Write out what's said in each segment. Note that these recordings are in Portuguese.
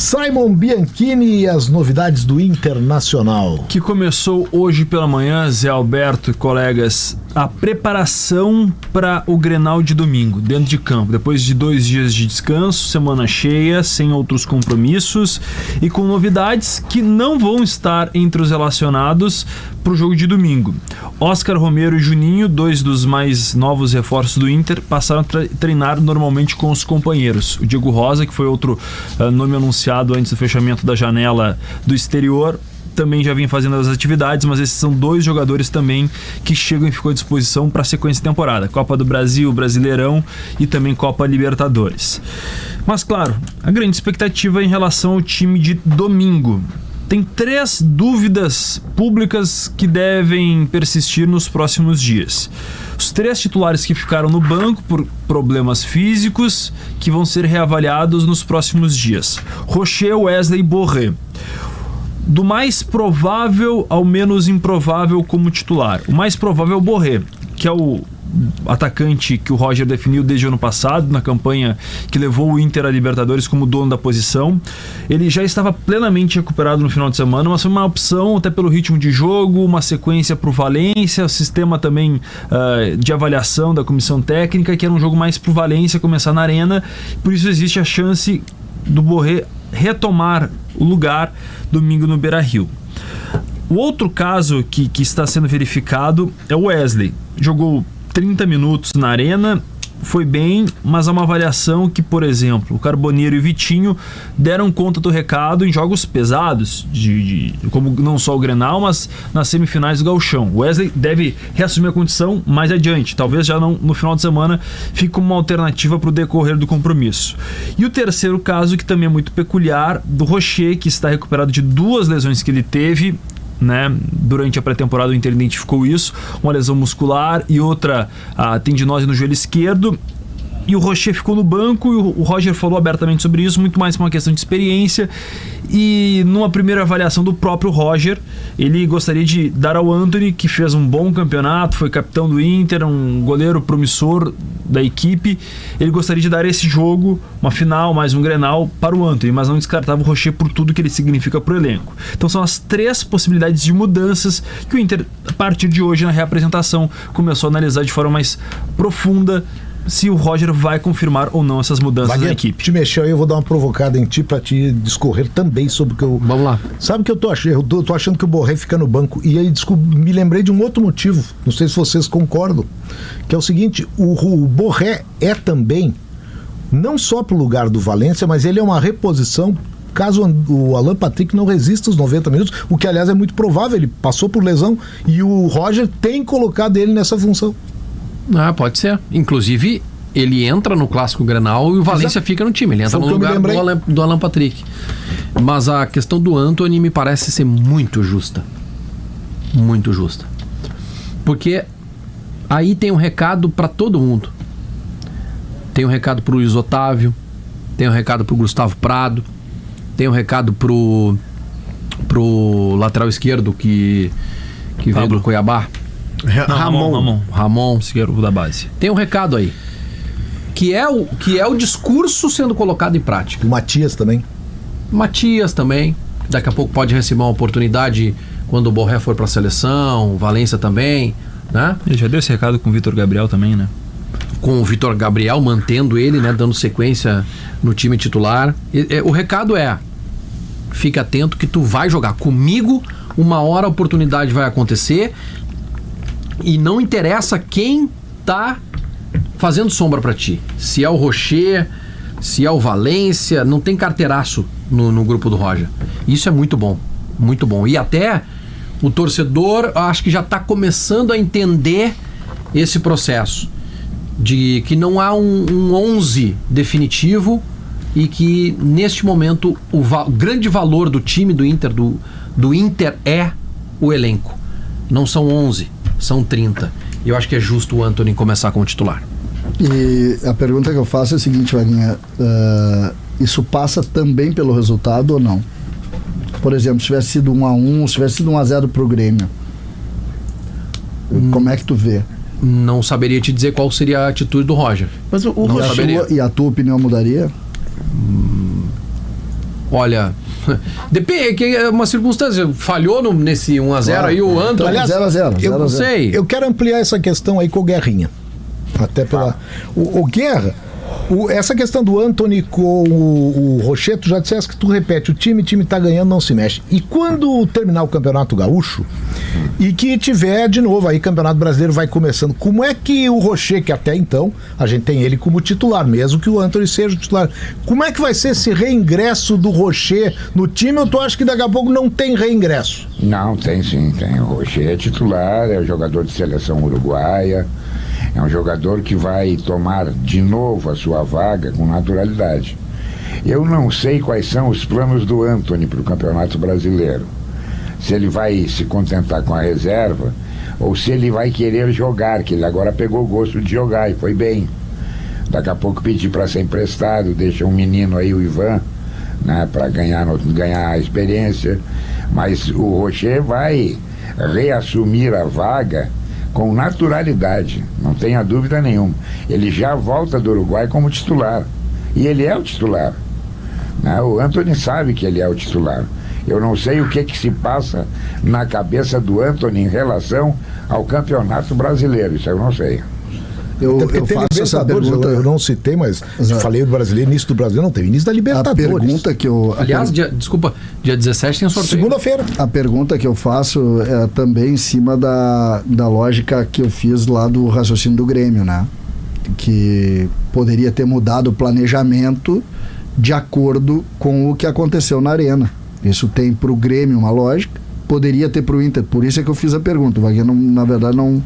Simon Bianchini e as novidades do Internacional. Que começou hoje pela manhã, Zé Alberto e colegas, a preparação para o Grenal de domingo, dentro de campo. Depois de 2 dias de descanso, semana cheia, sem outros compromissos e com novidades que não vão estar entre os relacionados para o jogo de domingo. Oscar Romero e Juninho, 2 dos mais novos reforços do Inter, passaram a treinar normalmente com os companheiros. O Diego Rosa, que foi outro nome anunciado antes do fechamento da janela do exterior, também já vem fazendo as atividades, mas esses são 2 jogadores também que chegam e ficam à disposição para a sequência de temporada. Copa do Brasil, Brasileirão e também Copa Libertadores. Mas claro, a grande expectativa é em relação ao time de domingo. Tem 3 dúvidas públicas que devem persistir nos próximos dias. Os 3 titulares que ficaram no banco por problemas físicos que vão ser reavaliados nos próximos dias. Rocher, Wesley e Borré. Do mais provável ao menos improvável como titular. O mais provável é o Borré, que é o atacante que o Roger definiu desde o ano passado, na campanha que levou o Inter a Libertadores como dono da posição. Ele já estava plenamente recuperado no final de semana, mas foi uma opção até pelo ritmo de jogo, uma sequência para o Valência, o sistema também de avaliação da comissão técnica, que era um jogo mais para o Valência começar na Arena. Por isso existe a chance do Borré retomar o lugar domingo no Beira-Rio. O outro caso que está sendo verificado é o Wesley. Jogou 30 minutos na Arena, foi bem, mas há uma avaliação que, por exemplo, o Carboneiro e o Vitinho deram conta do recado em jogos pesados, como não só o Grenal, mas nas semifinais do Gauchão. O Wesley deve reassumir a condição mais adiante, talvez já não, no final de semana fique como uma alternativa para o decorrer do compromisso. E o terceiro caso, que também é muito peculiar, do Rocher, que está recuperado de 2 lesões que ele teve, né? Durante a pré-temporada o Inter identificou isso, uma lesão muscular e outra a tendinose no joelho esquerdo, e o Rocher ficou no banco e o Roger falou abertamente sobre isso, muito mais por uma questão de experiência. E numa primeira avaliação do próprio Roger, ele gostaria de dar ao Antony, que fez um bom campeonato, foi capitão do Inter, um goleiro promissor da equipe, ele gostaria de dar esse jogo, uma final, mais um Grenal, para o Antony, mas não descartava o Rocher por tudo que ele significa para o elenco. Então são as 3 possibilidades de mudanças que o Inter, a partir de hoje, na reapresentação, começou a analisar de forma mais profunda se o Roger vai confirmar ou não essas mudanças na equipe. Te mexeu aí, eu vou dar uma provocada em ti pra te discorrer também sobre o que eu... Vamos lá. Sabe o que eu tô achando? Eu tô achando que o Borré fica no banco. E aí me lembrei de um outro motivo, não sei se vocês concordam, que é o seguinte, o Borré é também, não só pro lugar do Valência, mas ele é uma reposição caso o Alan Patrick não resista os 90 minutos, o que aliás é muito provável, ele passou por lesão e o Roger tem colocado ele nessa função. Pode ser. Inclusive, ele entra no Clássico Grenal e o Valência fica no time. Ele entra no lugar do Alan Patrick. Mas a questão do Antony me parece ser muito justa. Muito justa. Porque aí tem um recado para todo mundo. Tem um recado pro Luiz Otávio, tem um recado pro Gustavo Prado, tem um recado pro lateral esquerdo que veio do Cuiabá. Ramon, esquerdo da base. Tem um recado aí, que é o discurso sendo colocado em prática. O Matias também. Daqui a pouco pode receber uma oportunidade quando o Borré for para a seleção, o Valência também, né? Ele já deu esse recado com o Vitor Gabriel também, né? Com o Vitor Gabriel mantendo ele, né, dando sequência no time titular. O recado é: fica atento que tu vai jogar comigo, uma hora a oportunidade vai acontecer. E não interessa quem tá fazendo sombra pra ti. Se é o Rocher, se é o Valência, não tem carteiraço no grupo do Roger. Isso é muito bom, muito bom. E até o torcedor, acho que já tá começando a entender esse processo de que não há um 11 definitivo e que neste momento o grande valor do time do Inter, do Inter é o elenco. Não são 11. São 30. E eu acho que é justo o Antony começar como titular. E a pergunta que eu faço é a seguinte, Vaguinha. Isso passa também pelo resultado ou não? Por exemplo, se tivesse sido 1-1, se tivesse sido 1-0 pro Grêmio, como é que tu vê? Não saberia te dizer qual seria a atitude do Roger. Mas e a tua opinião mudaria? Olha, depende, que é uma circunstância. Falhou nesse 1x0 aí o Antony. Aliás, 0x0. eu não sei. Eu quero ampliar essa questão aí com o Guerrinha. Até pela. O Guerra, essa questão do Antony com o Rocher, tu já disseste que tu repete, o time tá ganhando, não se mexe. E quando terminar o Campeonato Gaúcho e que tiver de novo aí Campeonato Brasileiro vai começando, como é que o Rocher, que até então a gente tem ele como titular, mesmo que o Antony seja o titular, como é que vai ser esse reingresso do Rocher no time, ou tu acha que daqui a pouco não tem reingresso? Não, tem sim, tem. O Rocher é titular, é jogador de seleção uruguaia. É um jogador que vai tomar de novo a sua vaga com naturalidade. Eu não sei quais são os planos do Antony para o Campeonato Brasileiro. Se ele vai se contentar com a reserva ou se ele vai querer jogar, que ele agora pegou gosto de jogar e foi bem. Daqui a pouco pedir para ser emprestado, deixa um menino aí, o Ivan, né, para ganhar a experiência. Mas o Rocher vai reassumir a vaga com naturalidade, não tenha dúvida nenhuma. Ele já volta do Uruguai como titular. E ele é o titular. Né? O Antony sabe que ele é o titular. Eu não sei o que se passa na cabeça do Antony em relação ao Campeonato Brasileiro. Isso eu não sei. Eu Tem faço essa Libertadores, pergunta. eu não citei, mas Exato. falei do brasileiro, início do Brasil não teve, início da A Libertadores. pergunta que eu. Aliás, dia 17 tem um sorteio. Segunda-feira. A pergunta que eu faço é também em cima da lógica que eu fiz lá do raciocínio do Grêmio, né? Que poderia ter mudado o planejamento de acordo com o que aconteceu na Arena. Isso tem para o Grêmio uma lógica, poderia ter para o Inter. Por isso é que eu fiz a pergunta. O Wagner, na verdade, não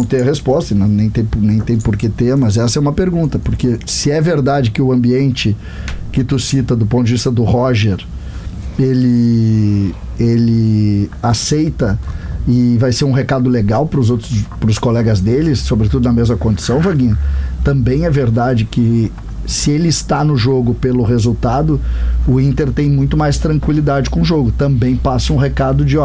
tem a resposta, nem tem por que ter, mas essa é uma pergunta. Porque se é verdade que o ambiente que tu cita do ponto de vista do Roger, ele aceita e vai ser um recado legal para os colegas deles, sobretudo na mesma condição, Vaguinho, também é verdade que se ele está no jogo pelo resultado, o Inter tem muito mais tranquilidade com o jogo. Também passa um recado de,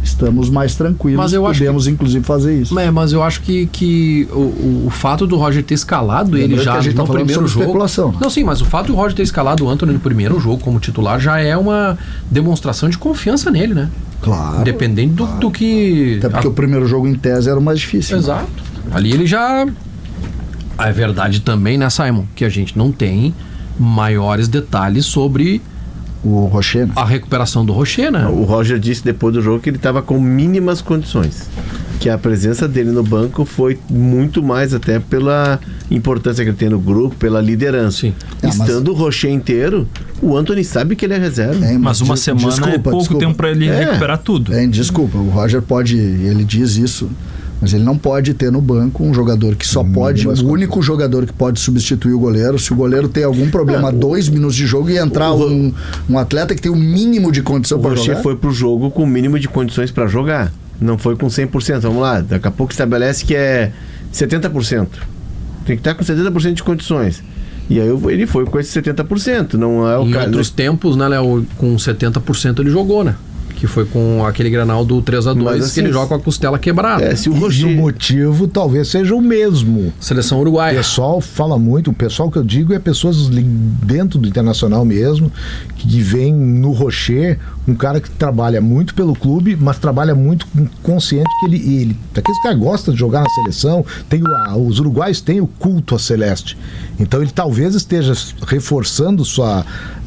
estamos mais tranquilos, mas eu podemos inclusive fazer isso. Mas eu acho que o fato do Roger ter escalado ele já a gente no tá falando primeiro sobre jogo. especulação. Não, sim, mas o fato do Roger ter escalado o Antony no primeiro jogo como titular já é uma demonstração de confiança nele, né? Claro. Independente do que. Até porque o primeiro jogo em tese era o mais difícil. Exato. Ali ele já. É verdade também, né, Simon? Que a gente não tem maiores detalhes sobre O Rocher, né? a recuperação do Rocher, né? O Roger disse depois do jogo que ele estava com mínimas condições. Que a presença dele no banco foi muito mais até pela importância que ele tem no grupo, pela liderança. Sim. Estando o Rocher inteiro, o Antony sabe que ele é reserva. Mas uma semana é pouco tempo para ele recuperar tudo. Desculpa, o Roger pode, ele diz isso, mas ele não pode ter no banco um jogador que só pode, o único jogador que pode substituir o goleiro. Se o goleiro tem algum problema, 2 minutos de jogo e entrar um atleta que tem o mínimo de condição para jogar. O Rocher foi pro jogo com o mínimo de condições para jogar. Não foi com 100%. Vamos lá, daqui a pouco estabelece que é 70%. Tem que estar com 70% de condições. E aí ele foi com esse 70%. Não é o Em cara. outros tempos, né, Léo, com 70% ele jogou, né? Que foi com aquele Granal do 3-2, Mas, assim, que ele joga com a costela quebrada. Se o E o Rocher. motivo talvez seja o mesmo. Seleção O uruguaia. pessoal fala muito, o pessoal que eu digo é pessoas dentro do Internacional mesmo, que vem no Rocher, um cara que trabalha muito pelo clube, mas trabalha muito consciente que ele aqueles caras gostam de jogar na seleção, os uruguaios têm o culto à Celeste. Então ele talvez esteja reforçando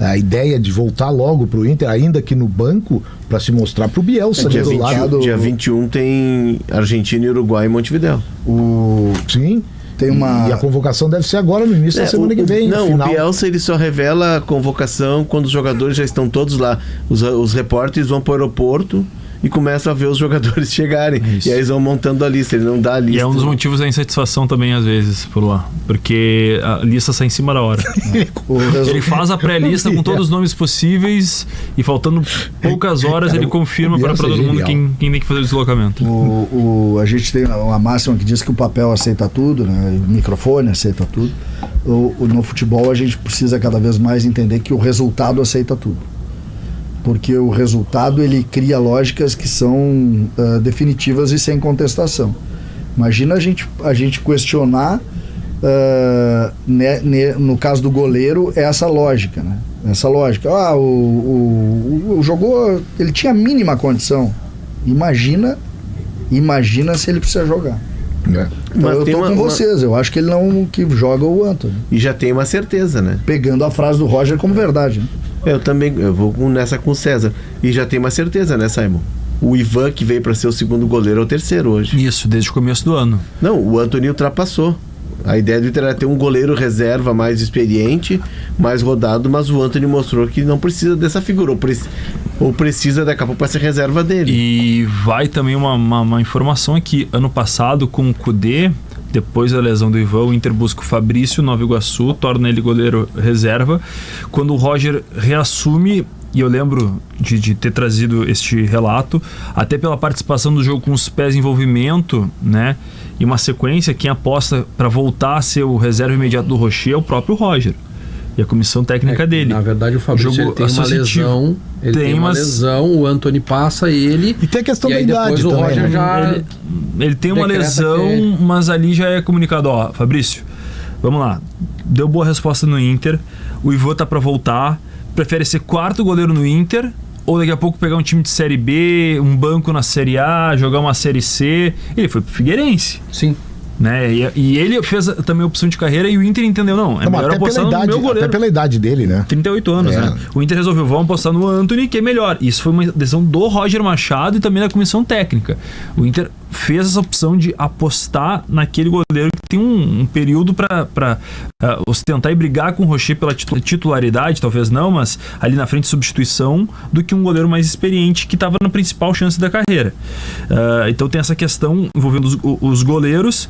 a ideia de voltar logo pro Inter, ainda que no banco, para se mostrar pro Bielsa. Dia 21 tem Argentina e Uruguai em Montevidéu. Sim. Tem uma... E a convocação deve ser agora, no início da semana que vem. Não, final. o Bielsa ele só revela a convocação quando os jogadores já estão todos lá. Os repórteres vão para o aeroporto e começam a ver os jogadores chegarem. Isso. E aí eles vão montando a lista, ele não dá a lista. E é um dos motivos da insatisfação também, às vezes, por lá. Porque a lista sai em cima da hora. Ele faz a pré-lista com todos os nomes possíveis e faltando poucas horas ele confirma para todo mundo quem tem que fazer o deslocamento. A gente tem uma máxima que diz que o papel aceita tudo, né? O microfone aceita tudo. No futebol a gente precisa cada vez mais entender que o resultado aceita tudo. Porque o resultado ele cria lógicas que são definitivas e sem contestação. Imagina a gente questionar no caso do goleiro, é essa lógica, né? Essa lógica. O jogou, ele tinha a mínima condição. Imagina se ele precisa jogar. Então Mas eu tô com vocês, eu acho que ele não que joga o Antony. E já tem uma certeza, né? Pegando a frase do Roger como verdade, né? Eu vou nessa com o César. E já tem uma certeza, né, Simon? O Ivan, que veio para ser o segundo goleiro, é o terceiro hoje. Isso, desde o começo do ano. Não, o Antony ultrapassou. A ideia do Inter era ter um goleiro reserva mais experiente, mais rodado, mas o Antony mostrou que não precisa dessa figura, ou precisa daqui a pouco para ser reserva dele. E vai também uma informação aqui. Ano passado, com o Kudê, depois da lesão do Ivan, o Inter busca o Fabrício, Nova Iguaçu, torna ele goleiro reserva. Quando o Roger reassume, e eu lembro de ter trazido este relato, até pela participação do jogo com os pés em envolvimento, né? E uma sequência, quem aposta para voltar a ser o reserva imediato do Rocher é o próprio Roger. E a comissão técnica dele. Na verdade, o Fabrício Jogo ele tem uma associativo. lesão. Ele tem uma lesão, o Antony passa ele. E tem a questão e da aí idade depois o também, Roger né? já. Ele tem uma decreta lesão, que- mas ali já é comunicado, ó, Fabrício, vamos lá. Deu boa resposta no Inter, o Ivan tá para voltar, prefere ser quarto goleiro no Inter ou daqui a pouco pegar um time de Série B, um banco na Série A, jogar uma Série C? Ele foi pro Figueirense, Sim. né? E ele fez também a opção de carreira e o Inter entendeu, não, é Não, melhor até apostar pela no idade, meu goleiro. até pela idade dele, né? 38 anos, É. né? O Inter resolveu, vamos apostar no Antony, que é melhor. Isso foi uma decisão do Roger Machado e também da comissão técnica. O Inter fez essa opção de apostar naquele goleiro que tem um período para ostentar e brigar com o Rocher pela titularidade, talvez não, mas ali na frente substituição, do que um goleiro mais experiente que estava na principal chance da carreira. Então tem essa questão envolvendo os goleiros.